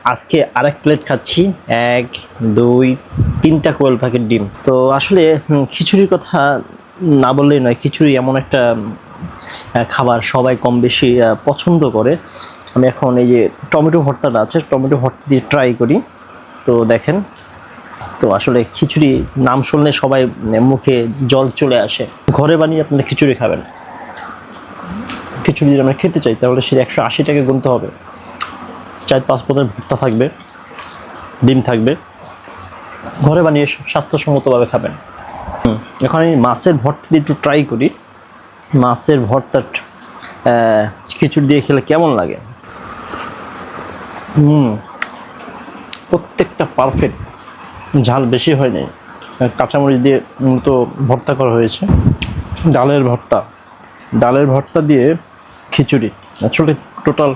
আজকে আরেক প্লেট খাচ্ছি। 1 2 3টা কোয়েল পাখির ডিম। তো আসলে খিচুড়ির কথা না বললেই নয়। খিচুড়ি এমন একটা খাবার সবাই কম বেশি পছন্দ করে। আমি এখন এই যে টমেটো ভর্তাটা আছে, টমেটো ভর্তা দিয়ে ট্রাই করি। তো দেখেন, তো আসলে খিচুড়ি নাম শুনলে সবাই মুখে জল চলে আসে। ঘরে বানিয়ে আপনারা খিচুড়ি খাবেন। খিচুড়ি যদি আমরা খেতে চাই তাহলে সে 180 টাকা গুনতে হবে। 4-5 পদের ভর্তা থাকবে, ডিম থাকবে, ঘরে বানিয়ে স্বাস্থ্যসম্মতভাবে খাবেন। এখন আমি মাছের ভর্তা দিয়ে একটু ট্রাই করি। মাছের ভর্তা খিচুড়ি দিয়ে খেলে কেমন লাগে। প্রত্যেকটা পারফেক্ট, ঝাল বেশি হয় নাই, কাঁচামরিচ দিয়ে তো ভর্তা করা হয়েছে। ডালের ভর্তা দিয়ে খিচুড়ি, আসলে টোটাল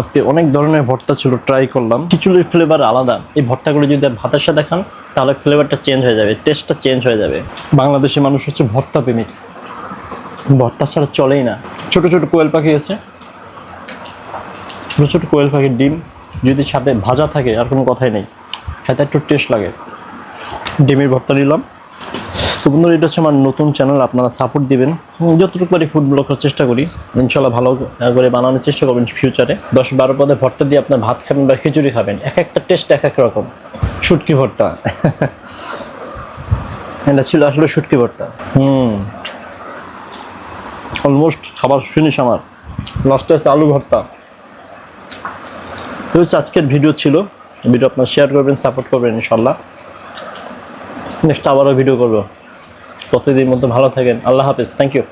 আজকে অনেক ধরনের ভর্তা ছিল, ট্রাই করলাম। খিচুড়ির ফ্লেভার আলাদা। এই ভর্তাগুলো যদি ভাতের সাথে খান তাহলে ফ্লেভারটা চেঞ্জ হয়ে যাবে, টেস্টটা চেঞ্জ হয়ে যাবে। বাংলাদেশের মানুষ হচ্ছে ভর্তা প্রেমিক, ভর্তা ছাড়া চলেই না। ছোট ছোট কোয়েল পাখি আছে, ছোট ছোট কোয়েল পাখির ডিম যদি সাথে ভাজা থাকে আর কোনো কথাই নেই, খেতে একটু টেস্ট লাগে। ডিমের ভর্তা নিলাম। তো বন্ধুরা, এটা হচ্ছে আমার নতুন চ্যানেল, আপনারা সাপোর্ট দিবেন। যতটুকু পারি ফুড ব্লগ করার চেষ্টা করি, ইনশাল্লাহ ভালো করে বানানোর চেষ্টা করবেন ফিউচারে। 10-12 পদে ভর্তা দিয়ে আপনার ভাত খাবেন বা খিচুড়ি খাবেন, এক একটা টেস্ট এক এক রকম। শুটকি ভর্তা এটা ছিল আসলে শুটকি ভর্তা। অলমোস্ট খাবার ফিনিশ আমার। লাস্টে আছে আলু ভর্তা। তো হচ্ছে আজকের ভিডিও ছিল। ভিডিও আপনার শেয়ার করবেন, সাপোর্ট করবেন ইনশাল্লাহ। নেক্সট আবারও ভিডিও করবো। ততদিন মতো ভালো থাকেন। আল্লাহ হাফেজ। Thank you.